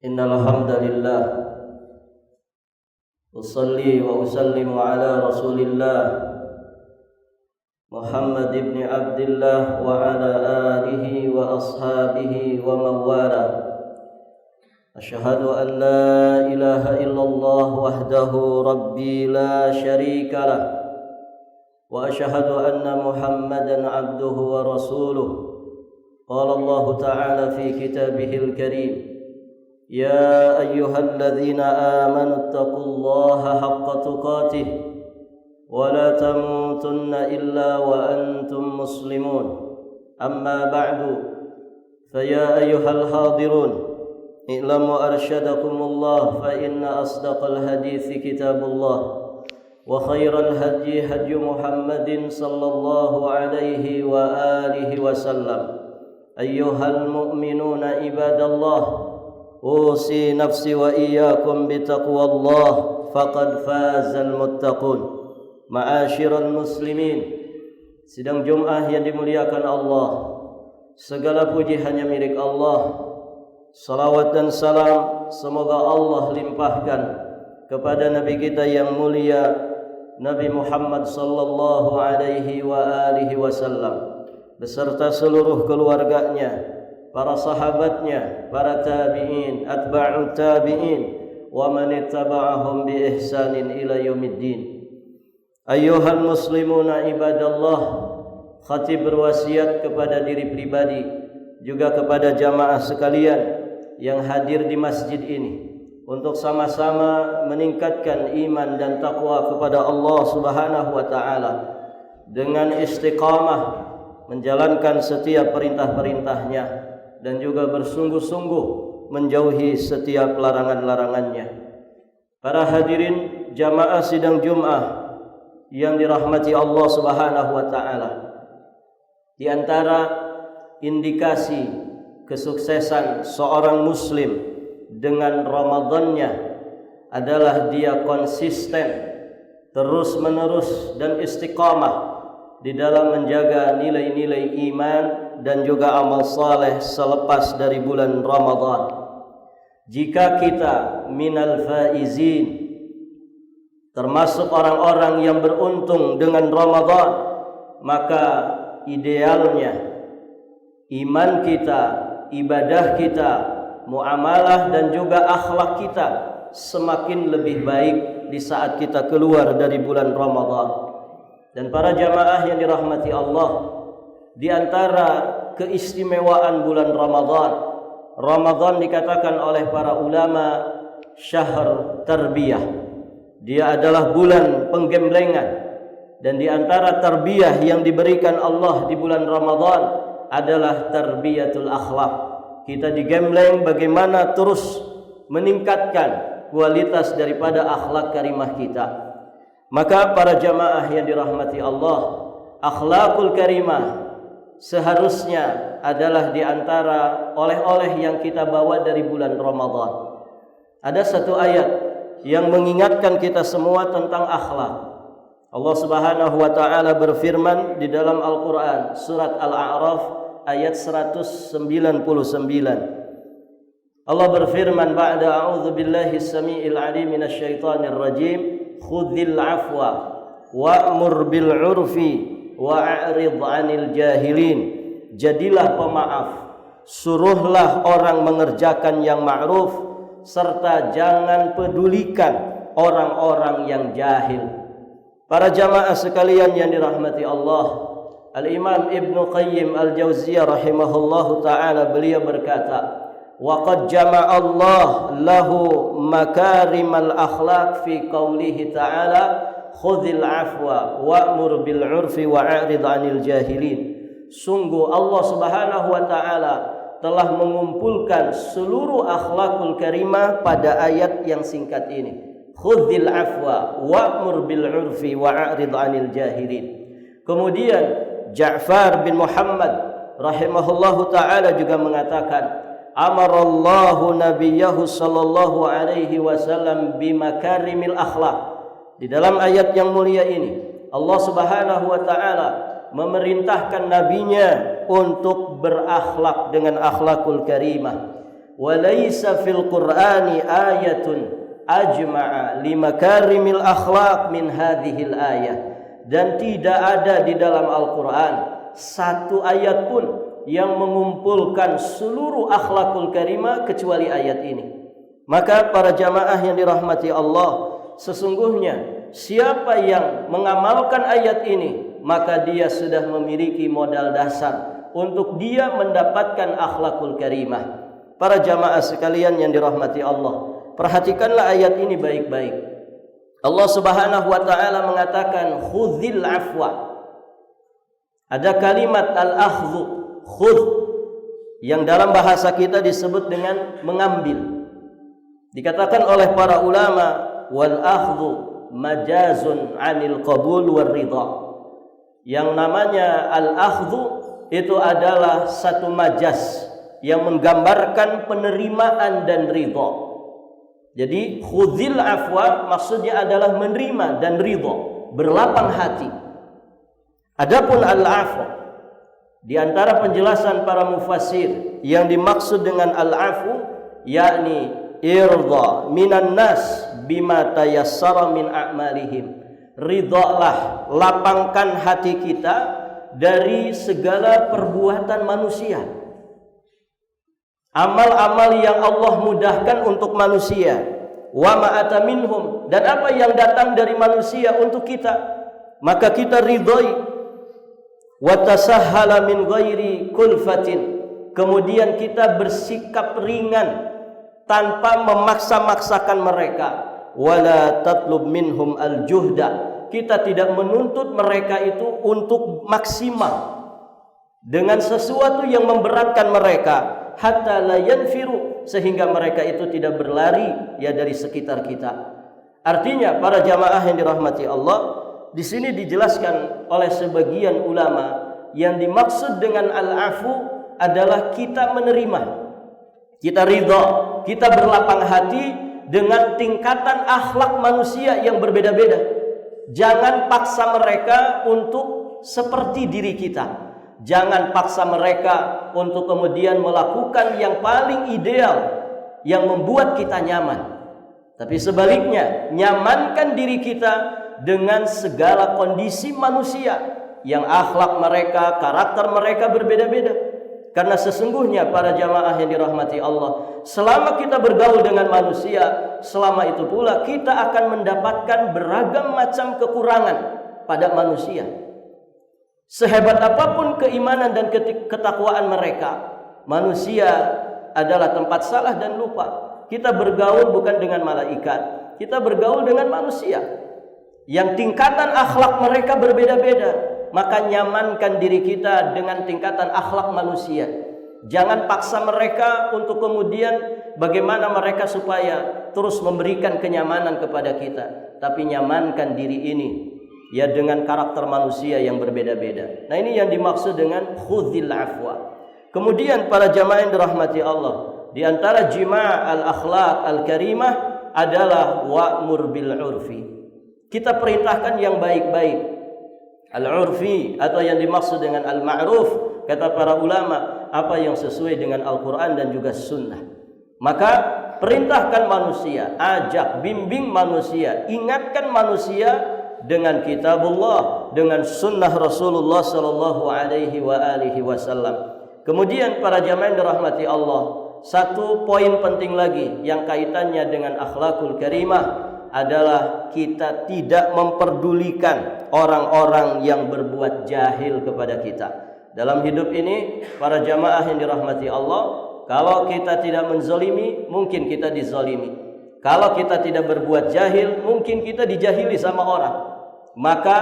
Innal hamdalillah usalli wa usallimu ala Rasulillah Muhammad ibn Abdillah wa ala alihi wa ashabihi wa man wala. Asyhadu an la ilaha illallah wahdahu rabbi la syarika lah wa asyhadu anna Muhammadan abduhu wa rasuluh. Qala Allah ta'ala fi kitabihil karim, يا أيها الذين آمنوا اتقوا الله حق تقاته ولا تموتن إلا وأنتم مسلمون. أما بعد فيا أيها الحاضرون اعلموا أرشدكم الله فإن أصدق الحديث كتاب الله وخير الهدي هدي محمد صلى الله عليه وآله وسلم. أيها المؤمنون عباد الله، أوصي نفسي وإياكم بتقوى الله فقد فاز المتقون. Ma'asyiral muslimin, sidang Jumat yang dimuliakan Allah, segala puji hanya milik Allah. Salawat dan salam semoga Allah limpahkan kepada Nabi kita yang mulia, Nabi Muhammad sallallahu alaihi wa alihi wasallam, beserta seluruh keluarganya, para sahabatnya, para tabi'in, atba'ut tabi'in, wa man ittaba'ahum bi ihsanin ila yaumiddin. Ayyuhal muslimuna ibadallah, khatib berwasiat kepada diri pribadi juga kepada jamaah sekalian yang hadir di masjid ini untuk sama-sama meningkatkan iman dan takwa kepada Allah Subhanahu wa taala dengan istiqamah menjalankan setiap perintah-perintahnya dan juga bersungguh-sungguh menjauhi setiap larangan-larangannya. Para hadirin jamaah sidang Jumat yang dirahmati Allah Subhanahu wa taala, di antara indikasi kesuksesan seorang muslim dengan Ramadannya adalah dia konsisten, terus-menerus dan istiqamah di dalam menjaga nilai-nilai iman dan juga amal saleh selepas dari bulan Ramadan. Jika kita minal faizin, termasuk orang-orang yang beruntung dengan Ramadan, maka idealnya iman kita, ibadah kita, muamalah dan juga akhlak kita semakin lebih baik di saat kita keluar dari bulan Ramadan. Dan para jamaah yang dirahmati Allah, di antara keistimewaan bulan Ramadan, Ramadan dikatakan oleh para ulama syahr tarbiyah. Dia adalah bulan penggemblengan, dan di antara tarbiyah yang diberikan Allah di bulan Ramadan adalah tarbiyatul akhlak. Kita digembleng bagaimana terus meningkatkan kualitas daripada akhlak karimah kita. Maka para jamaah yang dirahmati Allah, akhlakul karimah seharusnya adalah di antara oleh-oleh yang kita bawa dari bulan Ramadan. Ada satu ayat yang mengingatkan kita semua tentang akhlak. Allah Subhanahu wa taala berfirman di dalam Al-Qur'an surat Al-A'raf ayat 199. Allah berfirman, ba'da a'udzu billahi as-sami'il 'alim minasyaitonir rajim, khudhil afwa wa'mur bil 'urfi wa'rid 'anil jahilin. Jadilah pemaaf, suruhlah orang mengerjakan yang ma'ruf, serta jangan pedulikan orang-orang yang jahil. Para jamaah sekalian yang dirahmati Allah, Al-Imam Ibn Qayyim Al-Jauziyah rahimahullahu ta'ala, beliau berkata, وَقَدْ جَمَعَ اللَّهُ لَهُ مَكَارِمَ الْأَخْلَاقِ فِي قَوْلِهِ تَعَالَى خُذِ الْعَفْوَ وَأْمُرْ بِالْعُرْفِ وَأَعْرِضْ عَنِ الْجَاهِلِينَ. Sungguh Allah Subhanahu wa ta'ala telah mengumpulkan seluruh akhlakul karimah pada ayat yang singkat ini. Khudhil afwa wa'mur bil 'urfi wa'rid 'anil jahilin. Kemudian Ja'far bin Muhammad rahimahullahu taala juga mengatakan, amarallahu nabiyahu sallallahu alaihi wasallam bimakarimil akhlak. Di dalam ayat yang mulia ini Allah Subhanahu wa taala memerintahkan nabinya untuk berakhlak dengan akhlakul karimah. wa laisa fil Qur'ani ayatun ajma'a limakarimil akhlaq min hadhil ayah. Dan tidak ada di dalam Al-Quran satu ayat pun yang mengumpulkan seluruh akhlakul karimah kecuali ayat ini. Maka para jamaah yang dirahmati Allah, sesungguhnya siapa yang mengamalkan ayat ini, maka dia sudah memiliki modal dasar untuk dia mendapatkan akhlakul karimah. Para jamaah sekalian yang dirahmati Allah, perhatikanlah ayat ini baik-baik. Allah Subhanahu wa taala mengatakan khudzil afwa. Ada kalimat al-akhdhu, khudz, yang dalam bahasa kita disebut dengan mengambil. Dikatakan oleh para ulama, wal akhdhu majazun 'anil qabul war ridha. Yang namanya al-akhdhu itu adalah satu majaz yang menggambarkan penerimaan dan ridha. Jadi khudzil afwa maksudnya adalah menerima dan ridha, berlapang hati. Adapun al-afwa, di antara penjelasan para mufassir, yang dimaksud dengan al-afu yakni irda minan nas bima tayassara min a'malihim. Ridhalah, lapangkan hati kita dari segala perbuatan manusia. Amal-amal yang Allah mudahkan untuk manusia, wa ma'ata minhum, dan apa yang datang dari manusia untuk kita, maka kita ridhoi. Wa tasahhala min ghairi kulfatin, kemudian kita bersikap ringan tanpa memaksa-maksakan mereka. Wala tatlub minhum al-juhda, kita tidak menuntut mereka itu untuk maksimal dengan sesuatu yang memberatkan mereka, hatta la yanfiru, sehingga mereka itu tidak berlari ya dari sekitar kita. Artinya para jamaah yang dirahmati Allah, di sini dijelaskan oleh sebagian ulama yang dimaksud dengan al-afu adalah kita menerima, kita ridha, kita berlapang hati dengan tingkatan akhlak manusia yang berbeda-beda. Jangan paksa mereka untuk seperti diri kita. Jangan paksa mereka untuk kemudian melakukan yang paling ideal, yang membuat kita nyaman. Tapi sebaliknya, nyamankan diri kita dengan segala kondisi manusia yang akhlak mereka, karakter mereka berbeda-beda. Karena sesungguhnya para jamaah yang dirahmati Allah, selama kita bergaul dengan manusia, selama itu pula kita akan mendapatkan beragam macam kekurangan pada manusia. Sehebat apapun keimanan dan ketakwaan mereka, manusia adalah tempat salah dan lupa. Kita bergaul bukan dengan malaikat, kita bergaul dengan manusia yang tingkatan akhlak mereka berbeda-beda. Maka nyamankan diri kita dengan tingkatan akhlak manusia. Jangan paksa mereka untuk kemudian bagaimana mereka supaya terus memberikan kenyamanan kepada kita, tapi nyamankan diri ini ya dengan karakter manusia yang berbeda-beda. Nah, ini yang dimaksud dengan khudzil afwa. Kemudian para jamaah yang dirahmati Allah, di antara jima' al-akhlaq al-karimah adalah wa'mur bil urfi. Kita perintahkan yang baik-baik. Al-urfi atau yang dimaksud dengan al-ma'ruf, kata para ulama, apa yang sesuai dengan Al-Quran dan juga sunnah. Maka perintahkan manusia, ajak, bimbing manusia, ingatkan manusia dengan kitabullah, dengan sunnah Rasulullah sallallahu alaihi wasallam. Kemudian para jamaah yang dirahmati Allah, satu poin penting lagi yang kaitannya dengan akhlakul karimah adalah kita tidak memperdulikan orang-orang yang berbuat jahil kepada kita. Dalam hidup ini, para jamaah yang dirahmati Allah, kalau kita tidak menzalimi, mungkin kita dizalimi. Kalau kita tidak berbuat jahil, mungkin kita dijahili sama orang. Maka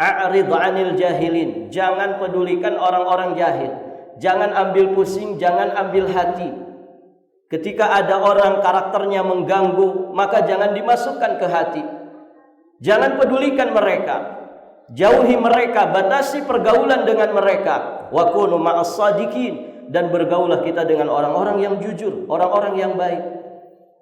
a'rid 'anil jahilin, jangan pedulikan orang-orang jahil. Jangan ambil pusing, jangan ambil hati. Ketika ada orang karakternya mengganggu, maka jangan dimasukkan ke hati. Jangan pedulikan mereka. Jauhi mereka, batasi pergaulan dengan mereka. Wa kunu ma'as shadiqin, dan bergaulah kita dengan orang-orang yang jujur, orang-orang yang baik.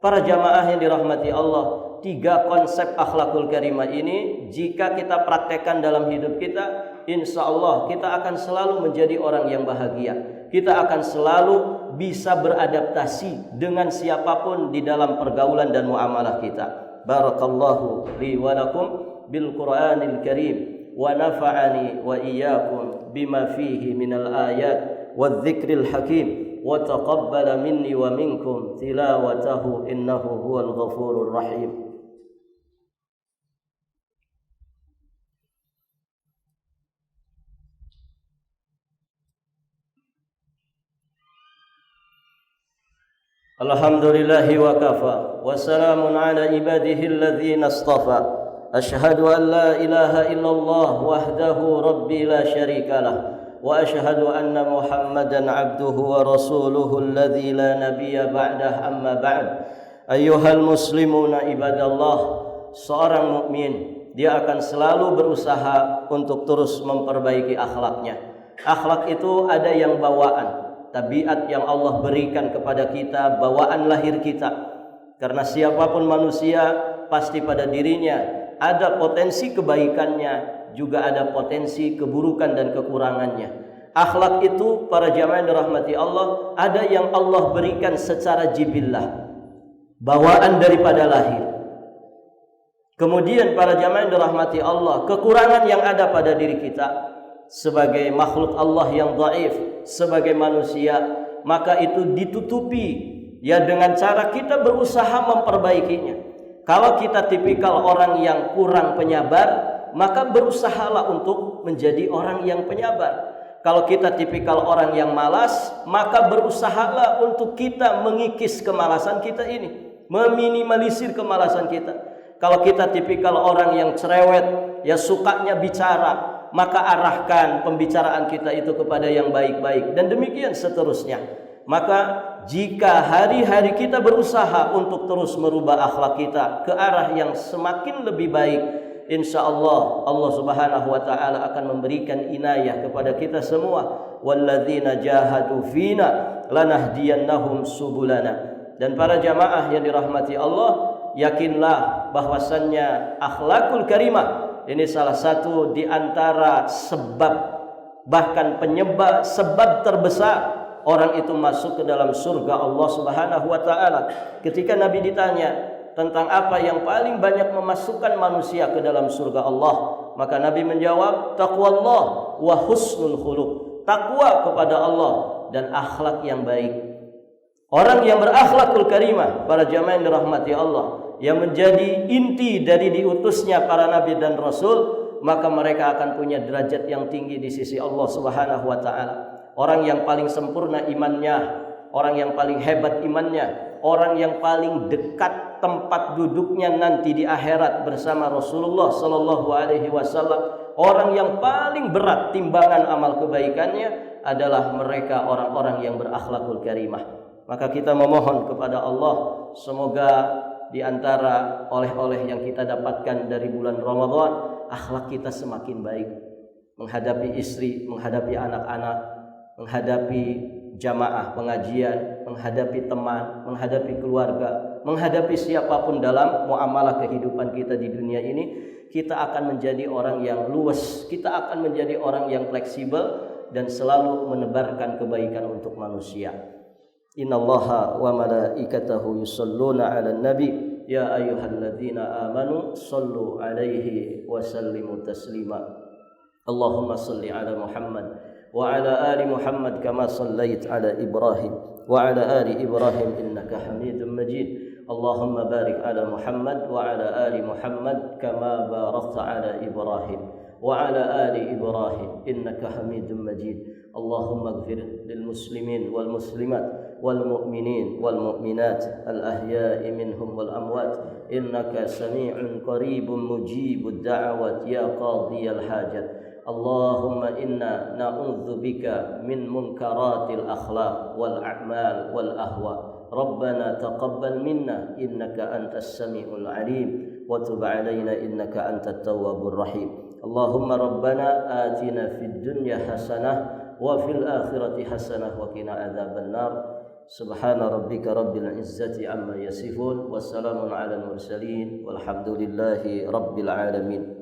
Para jamaah yang dirahmati Allah, 3 konsep akhlakul karimah ini jika kita praktekkan dalam hidup kita, insya Allah kita akan selalu menjadi orang yang bahagia. kita akan selalu bisa beradaptasi dengan siapapun di dalam pergaulan dan muamalah kita. Barakallahu li wa lakum bil Qur'anil Karim wa nafa'ani wa iyyakum bima fihi minal ayat wadh-dhikril hakim wa taqabbala minni wa minkum tilawatahu innahu huwal ghafurur rahim. Alhamdulillahi wa kafa wa salamun ala ibadihi alladhina istafa. Ashhadu an la ilaha illallah wahdahu rabbi la syarika lah wa ashhadu anna Muhammadan abduhu wa rasuluhu alladhi la nabiyya ba'dah, amma ba'd. Ayyuhal muslimuna ibadallah, seorang mukmin dia akan selalu berusaha untuk terus memperbaiki akhlaknya. Akhlak itu ada yang bawaan, tabiat yang Allah berikan kepada kita, bawaan lahir kita. Karena siapapun manusia pasti pada dirinya ada potensi kebaikannya, juga ada potensi keburukan dan kekurangannya. Akhlak itu para jamaah yang dirahmati Allah, ada yang Allah berikan secara jibillah, bawaan daripada lahir. Kemudian para jamaah yang dirahmati Allah, kekurangan yang ada pada diri kita sebagai makhluk Allah yang dhaif, sebagai manusia, maka itu ditutupi ya dengan cara kita berusaha memperbaikinya. Kalau kita tipikal orang yang kurang penyabar, maka berusahalah untuk menjadi orang yang penyabar. Kalau kita tipikal orang yang malas, maka berusahalah untuk kita mengikis kemalasan kita ini, meminimalisir kemalasan kita. Kalau kita tipikal orang yang cerewet, ya sukanya bicara, maka arahkan pembicaraan kita itu kepada yang baik-baik, dan demikian seterusnya. Maka jika hari-hari kita berusaha untuk terus merubah akhlak kita ke arah yang semakin lebih baik, insya Allah Allah Subhanahu wa ta'ala akan memberikan inayah kepada kita semua. Walladzina jahadu fina lanahdiyannahum subulana. Dan para jamaah yang dirahmati Allah, yakinlah bahwasannya akhlakul karimah ini salah satu di antara sebab, bahkan penyebab, sebab terbesar orang itu masuk ke dalam surga Allah Subhanahu wa ta'ala. Ketika Nabi ditanya tentang apa yang paling banyak memasukkan manusia ke dalam surga Allah, maka Nabi menjawab, taqwallah wa husnul khuluq. Takwa kepada Allah dan akhlak yang baik. Orang yang berakhlakul karimah, para jamaah yang dirahmati Allah, yang menjadi inti dari diutusnya para nabi dan rasul, maka mereka akan punya derajat yang tinggi di sisi Allah Subhanahu wa ta'ala. Orang yang paling sempurna imannya, orang yang paling hebat imannya, orang yang paling dekat tempat duduknya nanti di akhirat bersama Rasulullah sallallahu alaihi wasallam, orang yang paling berat timbangan amal kebaikannya adalah mereka orang-orang yang berakhlakul karimah. Maka kita memohon kepada Allah, semoga di antara oleh-oleh yang kita dapatkan dari bulan Ramadan, akhlak kita semakin baik menghadapi istri, menghadapi anak-anak, menghadapi jamaah pengajian, menghadapi teman, menghadapi keluarga, menghadapi siapapun dalam muamalah kehidupan kita di dunia ini. Kita akan menjadi orang yang luas, kita akan menjadi orang yang fleksibel dan selalu menebarkan kebaikan untuk manusia. Innallaha wa malaikatahu yusholluna 'alan nabi ya ayyuhalladzina amanu shallu 'alaihi wa sallimu taslima. Allahumma shalli 'ala Muhammad wa 'ala ali Muhammad kama shallaita 'ala Ibrahim wa 'ala ali Ibrahim innaka Hamidum Majid. Allahumma barik 'ala Muhammad wa 'ala ali Muhammad kama barakta 'ala Ibrahim wa 'ala ali Ibrahim innaka Hamidum Majid. Allahumma ighfir lil muslimin wal muslimat والمؤمنين والمؤمنات الأحياء منهم والأموات إنك سميع قريب مجيب الدعوات يا قاضي الحاجات. اللهم إنا نعوذ بك من منكرات الأخلاق والأعمال والأهواء. ربنا تقبل منا إنك أنت السميع العليم وتب علينا إنك أنت التواب الرحيم. اللهم ربنا آتنا في الدنيا حسنة وفي الآخرة حسنة وقنا عذاب النار. سبحان ربك رب العزة عما يصفون والسلام على المرسلين والحمد لله رب العالمين.